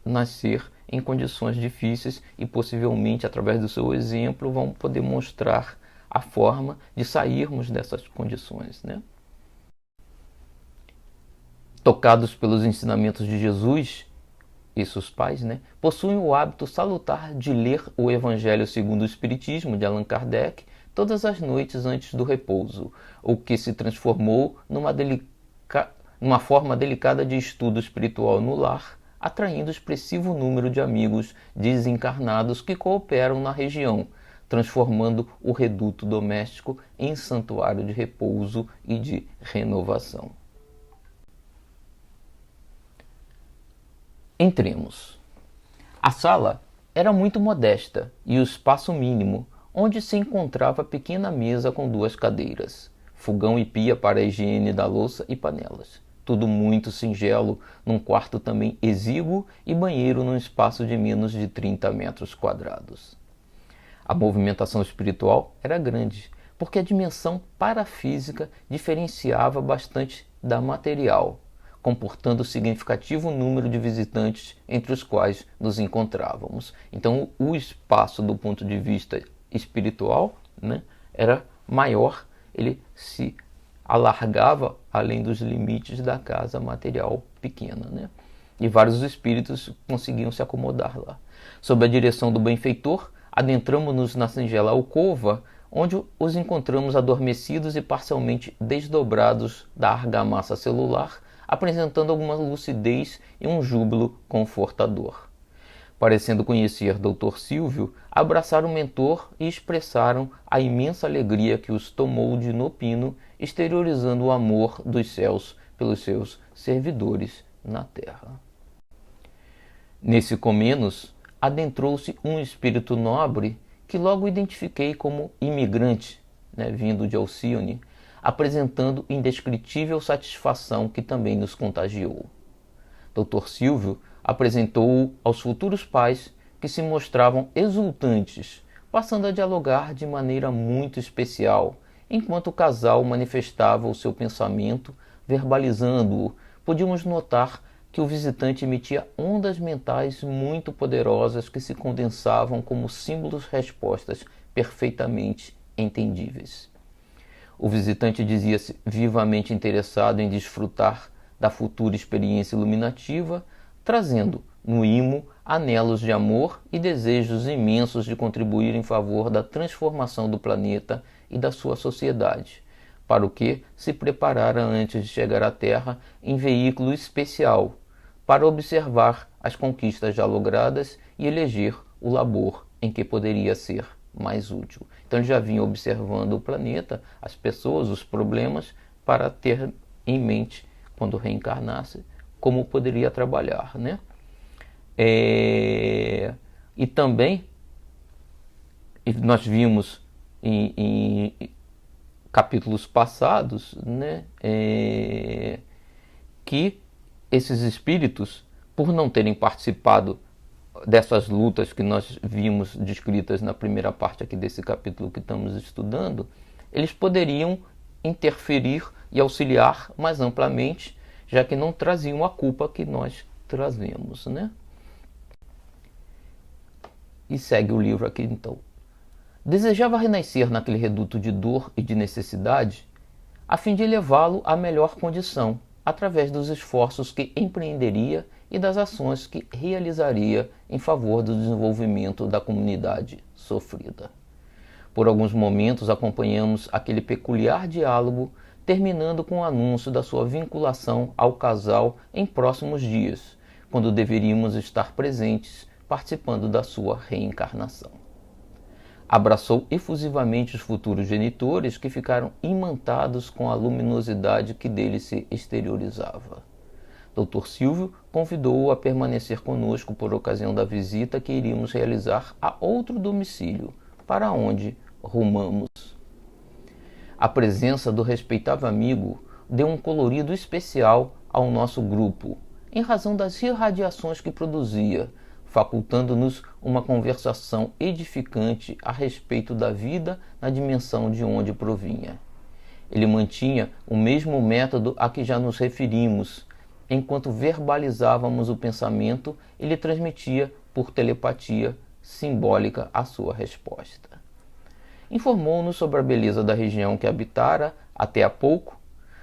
nascer em condições difíceis e possivelmente, através do seu exemplo, vão poder mostrar a forma de sairmos dessas condições. Tocados pelos ensinamentos de Jesus e seus pais, possuem o hábito salutar de ler o Evangelho segundo o Espiritismo de Allan Kardec todas as noites antes do repouso, o que se transformou numa forma delicada de estudo espiritual no lar, atraindo expressivo número de amigos desencarnados que cooperam na região, transformando o reduto doméstico em santuário de repouso e de renovação. Entremos. A sala era muito modesta e o espaço mínimo, onde se encontrava a pequena mesa com 2 cadeiras, fogão e pia para a higiene da louça e panelas. Tudo muito singelo, num quarto também exíguo e banheiro num espaço de menos de 30 metros quadrados. A movimentação espiritual era grande, porque a dimensão parafísica diferenciava bastante da material, comportando significativo número de visitantes entre os quais nos encontrávamos. Então o espaço do ponto de vista espiritual era maior, ele se alargava além dos limites da casa material pequena. e vários espíritos conseguiam se acomodar lá. Sob a direção do benfeitor, adentramos-nos na singela alcova, onde os encontramos adormecidos e parcialmente desdobrados da argamassa celular, apresentando alguma lucidez e um júbilo confortador. Parecendo conhecer Dr. Silvio, abraçaram o mentor e expressaram a imensa alegria que os tomou de inopino, exteriorizando o amor dos céus pelos seus servidores na terra. Nesse comenos, adentrou-se um espírito nobre que logo identifiquei como imigrante, vindo de Alcione, apresentando indescritível satisfação que também nos contagiou. Dr. Silvio apresentou-o aos futuros pais, que se mostravam exultantes, passando a dialogar de maneira muito especial, enquanto o casal manifestava o seu pensamento, verbalizando-o. Podíamos notar que o visitante emitia ondas mentais muito poderosas que se condensavam como símbolos-respostas perfeitamente entendíveis. O visitante dizia-se vivamente interessado em desfrutar da futura experiência iluminativa, trazendo no imo anelos de amor e desejos imensos de contribuir em favor da transformação do planeta e da sua sociedade, para o que se preparara antes de chegar à Terra em veículo especial, para observar as conquistas já logradas e eleger o labor em que poderia ser mais útil. Então ele já vinha observando o planeta, as pessoas, os problemas, para ter em mente, quando reencarnasse, como poderia trabalhar, E também nós vimos em capítulos passados, que esses espíritos, por não terem participado dessas lutas que nós vimos descritas na primeira parte aqui desse capítulo que estamos estudando, eles poderiam interferir e auxiliar mais amplamente, já que não traziam a culpa que nós trazemos, E segue o livro aqui então. Desejava renascer naquele reduto de dor e de necessidade, a fim de elevá-lo à melhor condição, através dos esforços que empreenderia e das ações que realizaria em favor do desenvolvimento da comunidade sofrida. Por alguns momentos acompanhamos aquele peculiar diálogo, terminando com o anúncio da sua vinculação ao casal em próximos dias, quando deveríamos estar presentes, participando da sua reencarnação. Abraçou efusivamente os futuros genitores, que ficaram imantados com a luminosidade que dele se exteriorizava. Dr. Silvio convidou-o a permanecer conosco por ocasião da visita que iríamos realizar a outro domicílio, para onde rumamos. A presença do respeitável amigo deu um colorido especial ao nosso grupo, em razão das irradiações que produzia, facultando-nos uma conversação edificante a respeito da vida na dimensão de onde provinha. Ele mantinha o mesmo método a que já nos referimos. Enquanto verbalizávamos o pensamento, ele transmitia por telepatia simbólica a sua resposta. Informou-nos sobre a beleza da região que habitara até há pouco,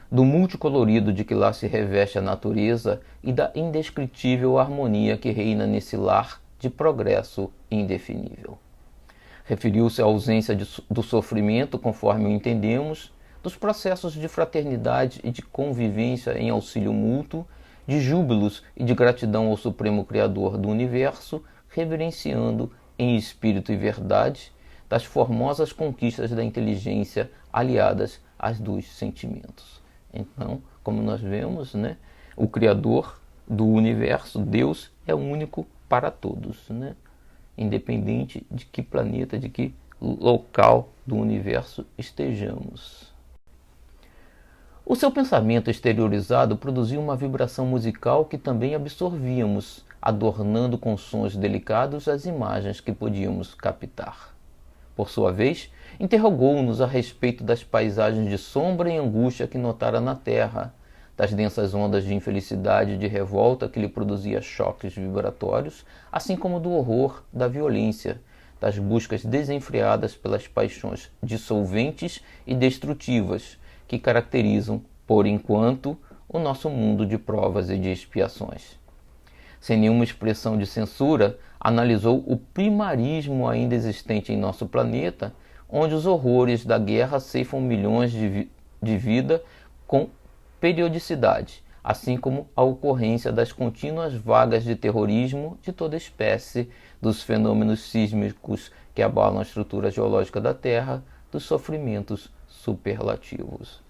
do multicolorido de que lá se reveste a natureza e da indescritível harmonia que reina nesse lar de progresso indefinível. Referiu-se à ausência do sofrimento, conforme o entendemos, dos processos de fraternidade e de convivência em auxílio mútuo, de júbilos e de gratidão ao Supremo Criador do Universo, reverenciando em espírito e verdade das formosas conquistas da inteligência aliadas às dos sentimentos. Então, como nós vemos, o Criador do Universo, Deus, é único para todos, independente de que planeta, de que local do universo estejamos. O seu pensamento exteriorizado produziu uma vibração musical que também absorvíamos, adornando com sons delicados as imagens que podíamos captar. Por sua vez, interrogou-nos a respeito das paisagens de sombra e angústia que notara na terra, das densas ondas de infelicidade e de revolta que lhe produzia choques vibratórios, assim como do horror da violência, das buscas desenfreadas pelas paixões dissolventes e destrutivas que caracterizam, por enquanto, o nosso mundo de provas e de expiações. sem nenhuma expressão de censura, analisou o primarismo ainda existente em nosso planeta, onde os horrores da guerra ceifam milhões de vidas com periodicidade, assim como a ocorrência das contínuas vagas de terrorismo de toda espécie, dos fenômenos sísmicos que abalam a estrutura geológica da Terra, dos sofrimentos superlativos.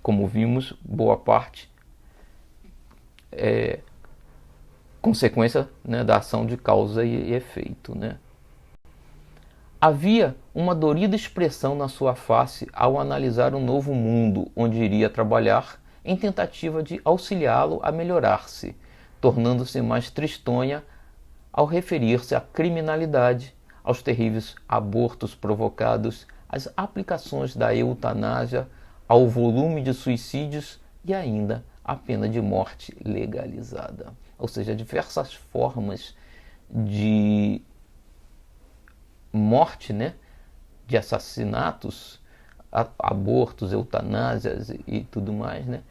Como vimos, boa parte é consequência, né, da ação de causa e efeito, né? Havia uma dorida expressão na sua face ao analisar um novo mundo onde iria trabalhar em tentativa de auxiliá-lo a melhorar-se, tornando-se mais tristonha ao referir-se à criminalidade, aos terríveis abortos provocados, às aplicações da eutanásia, ao volume de suicídios e ainda à pena de morte legalizada. Ou seja, diversas formas de morte, né, de assassinatos, abortos, eutanásias e tudo mais, né,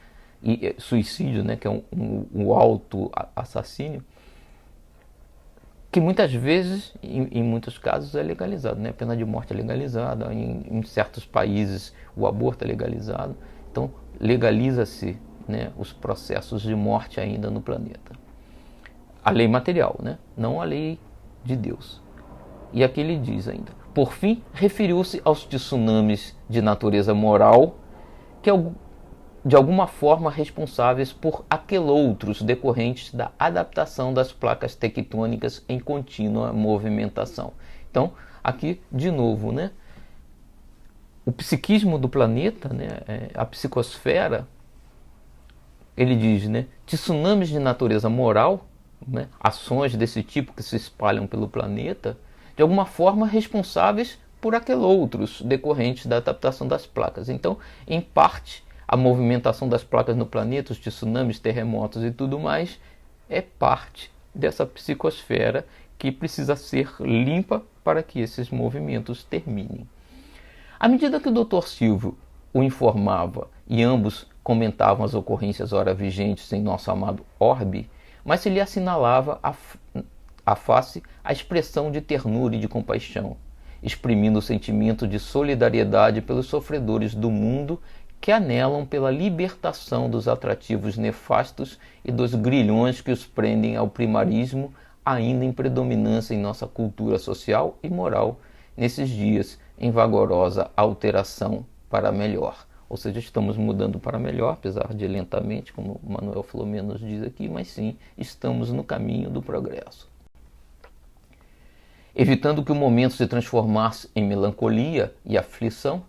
e suicídio, né, que é um auto-assassínio, que muitas vezes, em muitos casos, é legalizado, né? A pena de morte é legalizada, em certos países o aborto é legalizado, então legaliza-se, né, os processos de morte ainda no planeta. A lei material, né? Não a lei de Deus. E aqui ele diz ainda: por fim, referiu-se aos tsunamis de natureza moral, que de alguma forma responsáveis por aqueloutros decorrentes da adaptação das placas tectônicas em contínua movimentação. Então, aqui, de novo, né, o psiquismo do planeta, né, a psicosfera, ele diz, né, tsunamis de natureza moral, né, ações desse tipo que se espalham pelo planeta, de alguma forma responsáveis por aqueloutros decorrentes da adaptação das placas. Então, em parte, a movimentação das placas no planeta, os tsunamis, terremotos e tudo mais, é parte dessa psicosfera que precisa ser limpa para que esses movimentos terminem. À medida que o Dr. Silvio o informava e ambos comentavam as ocorrências ora vigentes em nosso amado orbe, mas se lhe assinalava à face a expressão de ternura e de compaixão, exprimindo o sentimento de solidariedade pelos sofredores do mundo que anelam pela libertação dos atrativos nefastos e dos grilhões que os prendem ao primarismo, ainda em predominância em nossa cultura social e moral, nesses dias em vagarosa alteração para melhor. Ou seja, estamos mudando para melhor, apesar de lentamente, como Manuel Filomeno nos diz aqui, mas sim, estamos no caminho do progresso. Evitando que o momento se transformasse em melancolia e aflição,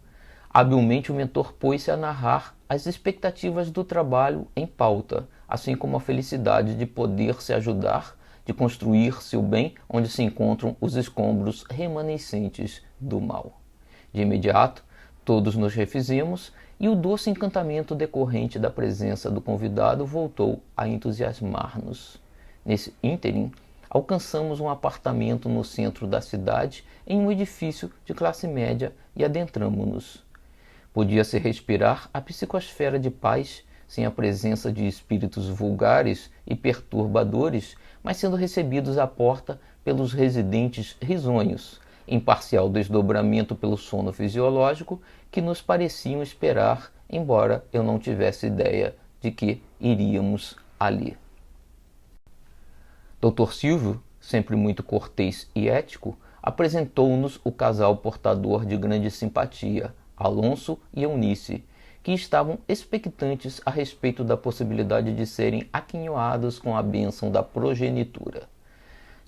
habilmente o mentor pôs-se a narrar as expectativas do trabalho em pauta, assim como a felicidade de poder se ajudar, de construir-se o bem onde se encontram os escombros remanescentes do mal. De imediato, todos nos refizemos e o doce encantamento decorrente da presença do convidado voltou a entusiasmar-nos. Nesse ínterim, alcançamos um apartamento no centro da cidade, em um edifício de classe média, e adentramo-nos. Podia-se respirar a psicosfera de paz, sem a presença de espíritos vulgares e perturbadores, mas sendo recebidos à porta pelos residentes risonhos, em parcial desdobramento pelo sono fisiológico, que nos pareciam esperar, embora eu não tivesse ideia de que iríamos ali. Dr. Silvio, sempre muito cortês e ético, apresentou-nos o casal portador de grande simpatia, Alonso e Eunice, que estavam expectantes a respeito da possibilidade de serem aquinhoados com a bênção da progenitura.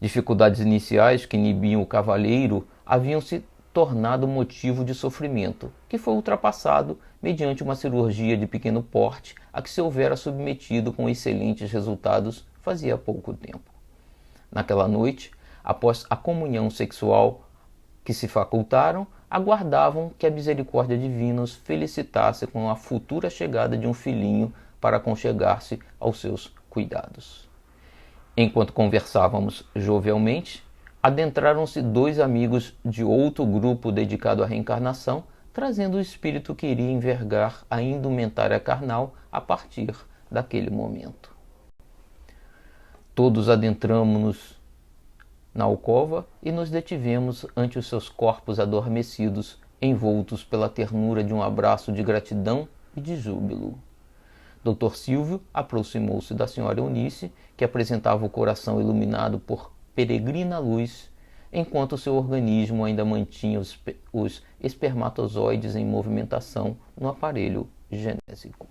Dificuldades iniciais que inibiam o cavalheiro haviam se tornado motivo de sofrimento, que foi ultrapassado mediante uma cirurgia de pequeno porte a que se houvera submetido com excelentes resultados fazia pouco tempo. Naquela noite, após a comunhão sexual que se facultaram, aguardavam que a misericórdia divina os felicitasse com a futura chegada de um filhinho para aconchegar-se aos seus cuidados. Enquanto conversávamos jovialmente, adentraram-se dois amigos de outro grupo dedicado à reencarnação, trazendo o espírito que iria envergar a indumentária carnal a partir daquele momento. Todos adentramo-nos na alcova e nos detivemos ante os seus corpos adormecidos, envoltos pela ternura de um abraço de gratidão e de júbilo. Dr. Silvio aproximou-se da senhora Eunice, que apresentava o coração iluminado por peregrina luz, enquanto seu organismo ainda mantinha os espermatozoides em movimentação no aparelho genésico.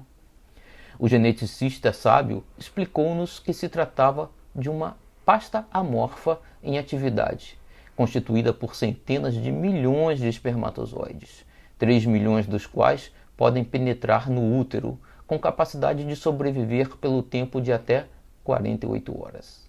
O geneticista sábio explicou-nos que se tratava de uma pasta amorfa em atividade, constituída por centenas de milhões de espermatozoides, 3 milhões dos quais podem penetrar no útero, com capacidade de sobreviver pelo tempo de até 48 horas.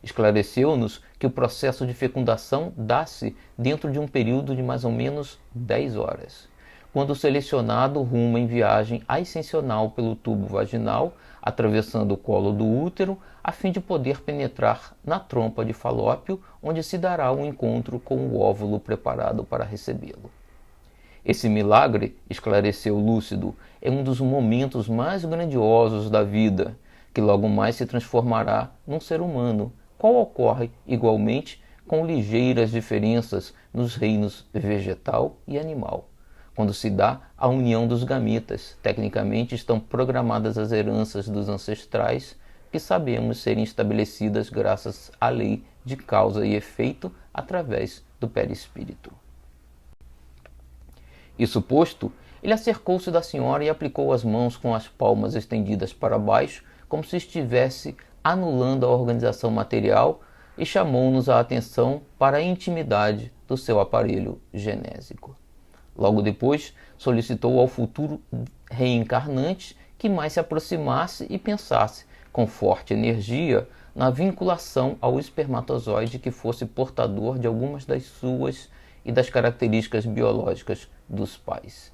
Esclareceu-nos que o processo de fecundação dá-se dentro de um período de mais ou menos 10 horas, quando o selecionado ruma em viagem ascensional pelo tubo vaginal, atravessando o colo do útero, a fim de poder penetrar na trompa de Falópio, onde se dará um encontro com o óvulo preparado para recebê-lo. Esse milagre, esclareceu Lúcido, é um dos momentos mais grandiosos da vida, que logo mais se transformará num ser humano, qual ocorre igualmente com ligeiras diferenças nos reinos vegetal e animal. Quando se dá a união dos gametas, tecnicamente estão programadas as heranças dos ancestrais que sabemos serem estabelecidas graças à lei de causa e efeito através do perispírito. Isso posto, ele acercou-se da senhora e aplicou as mãos com as palmas estendidas para baixo, como se estivesse anulando a organização material, e chamou-nos a atenção para a intimidade do seu aparelho genésico. Logo depois, solicitou ao futuro reencarnante que mais se aproximasse e pensasse, com forte energia, na vinculação ao espermatozoide que fosse portador de algumas das suas e das características biológicas dos pais.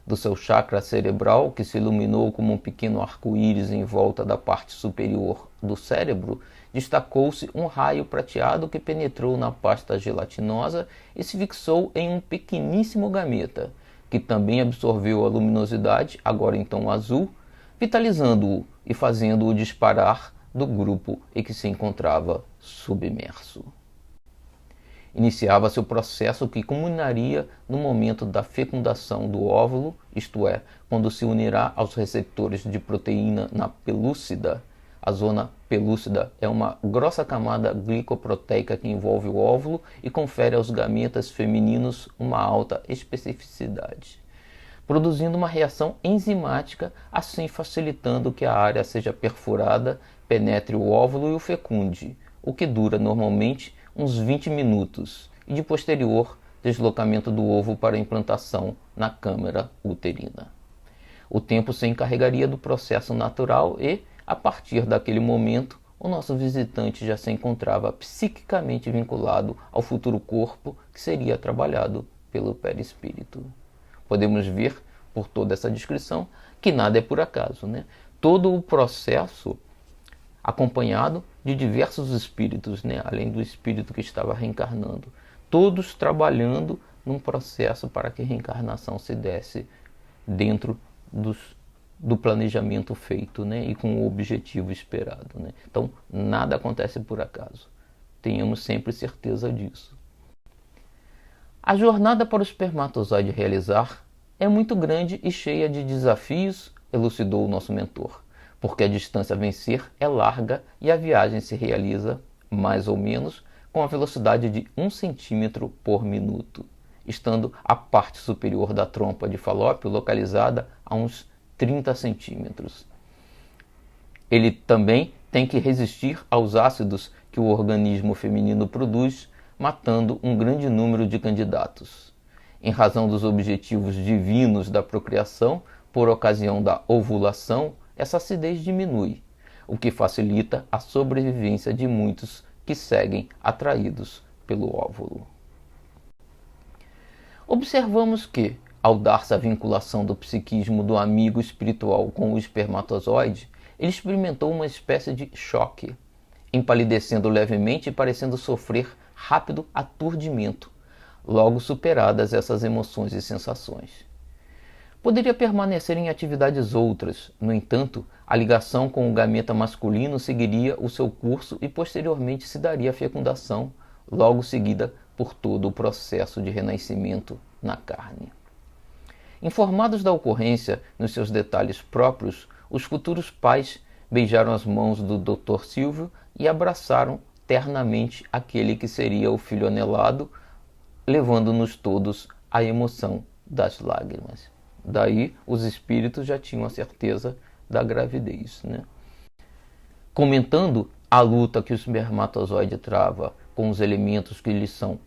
Do seu chakra cerebral, que se iluminou como um pequeno arco-íris em volta da parte superior do cérebro, destacou-se um raio prateado que penetrou na pasta gelatinosa e se fixou em um pequeníssimo gameta, que também absorveu a luminosidade, agora então azul, vitalizando-o e fazendo-o disparar do grupo em que se encontrava submerso. Iniciava-se o processo que culminaria no momento da fecundação do óvulo, isto é, quando se unirá aos receptores de proteína na pelúcida. A zona pelúcida é uma grossa camada glicoproteica que envolve o óvulo e confere aos gametas femininos uma alta especificidade, produzindo uma reação enzimática, assim facilitando que a área seja perfurada, penetre o óvulo e o fecunde, o que dura normalmente uns 20 minutos, e de posterior deslocamento do ovo para implantação na câmara uterina. O tempo se encarregaria do processo natural e, a partir daquele momento, o nosso visitante já se encontrava psiquicamente vinculado ao futuro corpo que seria trabalhado pelo perispírito. Podemos ver, por toda essa descrição, que nada é por acaso, né? Todo o processo acompanhado de diversos espíritos, né? Além do espírito que estava reencarnando, todos trabalhando num processo para que a reencarnação se desse dentro do planejamento feito, né? E com o objetivo esperado, né? Então, nada acontece por acaso. Tenhamos sempre certeza disso. A jornada para o espermatozoide realizar é muito grande e cheia de desafios, elucidou o nosso mentor, porque a distância a vencer é larga e a viagem se realiza, mais ou menos, com a velocidade de 1 centímetro por minuto, estando a parte superior da trompa de Falópio localizada a uns 30 centímetros. Ele também tem que resistir aos ácidos que o organismo feminino produz, matando um grande número de candidatos. Em razão dos objetivos divinos da procriação, por ocasião da ovulação, essa acidez diminui, o que facilita a sobrevivência de muitos que seguem atraídos pelo óvulo. Observamos que, ao dar-se a vinculação do psiquismo do amigo espiritual com o espermatozoide, ele experimentou uma espécie de choque, empalidecendo levemente e parecendo sofrer rápido aturdimento, logo superadas essas emoções e sensações. Poderia permanecer em atividades outras, no entanto, a ligação com o gameta masculino seguiria o seu curso e posteriormente se daria a fecundação, logo seguida por todo o processo de renascimento na carne. Informados da ocorrência nos seus detalhes próprios, os futuros pais beijaram as mãos do Dr. Silvio e abraçaram ternamente aquele que seria o filho anelado, levando-nos todos à emoção das lágrimas. Daí os espíritos já tinham a certeza da gravidez, né? Comentando a luta que o espermatozoide trava com os elementos que lhe são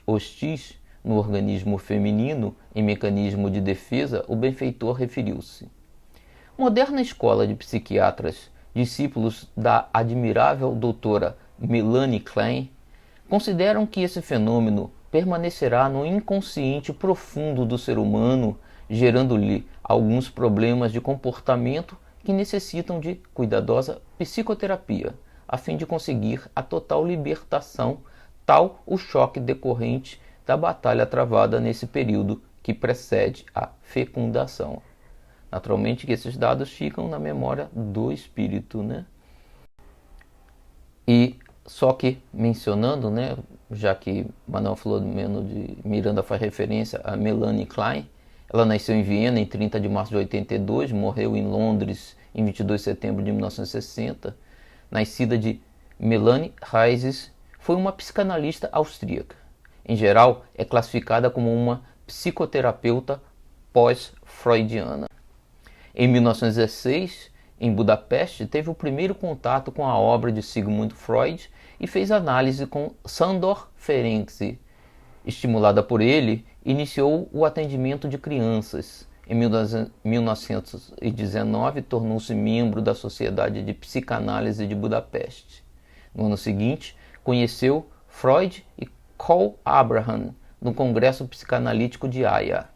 hostis no organismo feminino em mecanismo de defesa, o benfeitor referiu-se: moderna escola de psiquiatras, discípulos da admirável doutora Melanie Klein, consideram que esse fenômeno permanecerá no inconsciente profundo do ser humano, gerando-lhe alguns problemas de comportamento que necessitam de cuidadosa psicoterapia, a fim de conseguir a total libertação, tal o choque decorrente da batalha travada nesse período que precede a fecundação. Naturalmente que esses dados ficam na memória do espírito, né? E só que mencionando, né, já que Manuel Filomeno de Miranda faz referência a Melanie Klein, ela nasceu em Viena em 30 de março de 82, morreu em Londres em 22 de setembro de 1960. Nascida de Melanie Reises, foi uma psicanalista austríaca. Em geral, é classificada como uma psicoterapeuta pós-freudiana. Em 1916, em Budapeste, teve o primeiro contato com a obra de Sigmund Freud e fez análise com Sándor Ferenczi. Estimulada por ele, iniciou o atendimento de crianças. Em 1919, tornou-se membro da Sociedade de Psicanálise de Budapeste. No ano seguinte, conheceu Freud e Karl Abraham no Congresso Psicanalítico de Haia.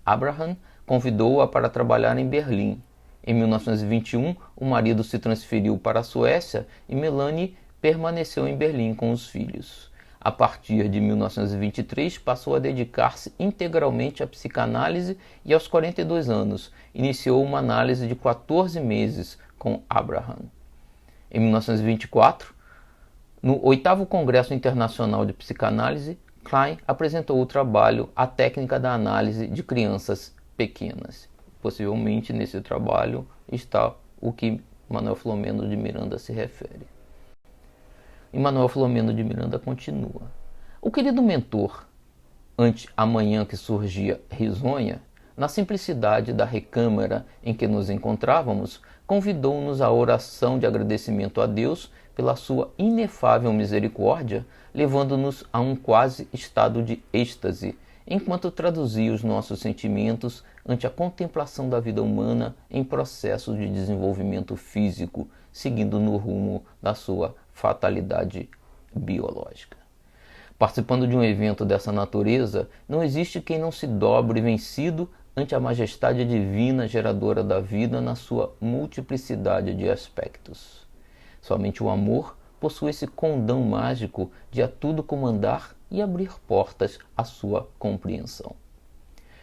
Abraham convidou-a para trabalhar em Berlim. Em 1921, o marido se transferiu para a Suécia e Melanie permaneceu em Berlim com os filhos. A partir de 1923, passou a dedicar-se integralmente à psicanálise e, aos 42 anos, iniciou uma análise de 14 meses com Abraham. Em 1924, no 8º Congresso Internacional de Psicanálise, Klein apresentou o trabalho A Técnica da Análise de Crianças Pequenas. Possivelmente nesse trabalho está o que Manuel Filomeno de Miranda se refere. E Manuel Filomeno de Miranda continua: o querido mentor, ante a manhã que surgia risonha, na simplicidade da recâmara em que nos encontrávamos, convidou-nos à oração de agradecimento a Deus pela sua inefável misericórdia, levando-nos a um quase estado de êxtase, enquanto traduzia os nossos sentimentos ante a contemplação da vida humana em processo de desenvolvimento físico, seguindo no rumo da sua fatalidade biológica. Participando de um evento dessa natureza, não existe quem não se dobre vencido ante a majestade divina geradora da vida na sua multiplicidade de aspectos. Somente o amor possui esse condão mágico de a tudo comandar e abrir portas à sua compreensão.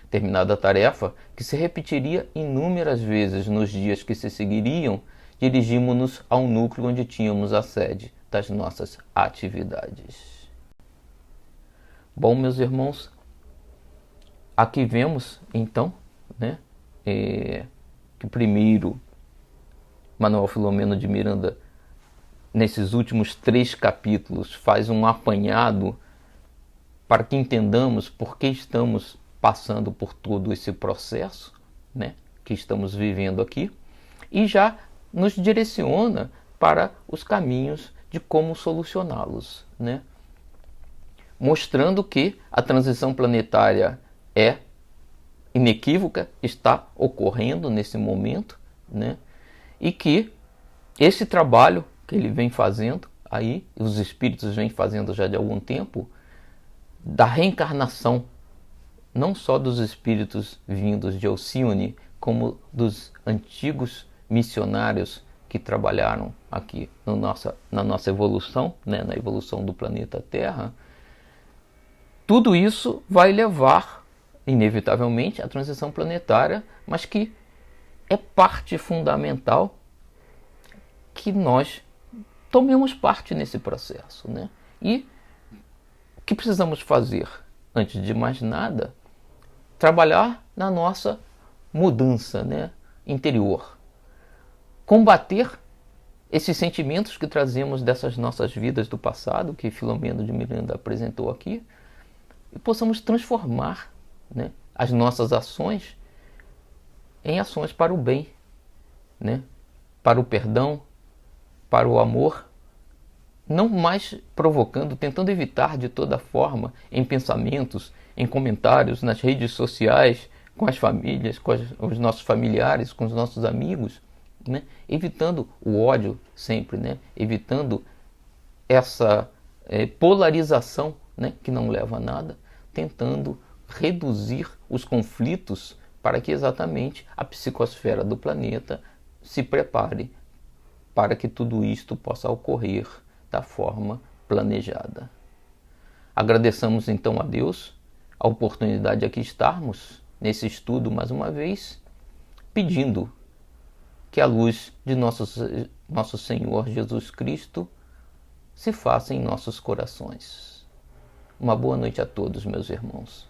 Terminada a tarefa, que se repetiria inúmeras vezes nos dias que se seguiriam, dirigimos-nos ao núcleo onde tínhamos a sede das nossas atividades. Bom, meus irmãos, aqui vemos, então, né, que primeiro Manuel Filomeno de Miranda, nesses últimos 3 capítulos, faz um apanhado para que entendamos por que estamos passando por todo esse processo, né, que estamos vivendo aqui, e já nos direciona para os caminhos de como solucioná-los, né? Mostrando que a transição planetária é inequívoca, está ocorrendo nesse momento, né? E que esse trabalho que ele vem fazendo aí, os espíritos vêm fazendo já de algum tempo, da reencarnação, não só dos espíritos vindos de Alcione, como dos antigos missionários que trabalharam aqui na nossa evolução, né, na evolução do planeta Terra, tudo isso vai levar, inevitavelmente, a transição planetária mas que é parte fundamental que nós tomemos parte nesse processo, né? E o que precisamos fazer, antes de mais nada, trabalhar na nossa mudança, né, interior. Combater esses sentimentos que trazemos dessas nossas vidas do passado, que Filomeno de Miranda apresentou aqui, e possamos transformar, né, as nossas ações em ações para o bem, né, para o perdão, para o amor, não mais provocando, tentando evitar de toda forma, em pensamentos, em comentários, nas redes sociais, com as famílias, com os nossos familiares, com os nossos amigos, né? Evitando o ódio sempre, né? Evitando essa polarização, né? Que não leva a nada, tentando reduzir os conflitos para que exatamente a psicosfera do planeta se prepare para que tudo isto possa ocorrer da forma planejada. Agradeçamos então a Deus a oportunidade de aqui estarmos nesse estudo mais uma vez, pedindo que a luz de nosso Senhor Jesus Cristo se faça em nossos corações. Uma boa noite a todos, meus irmãos.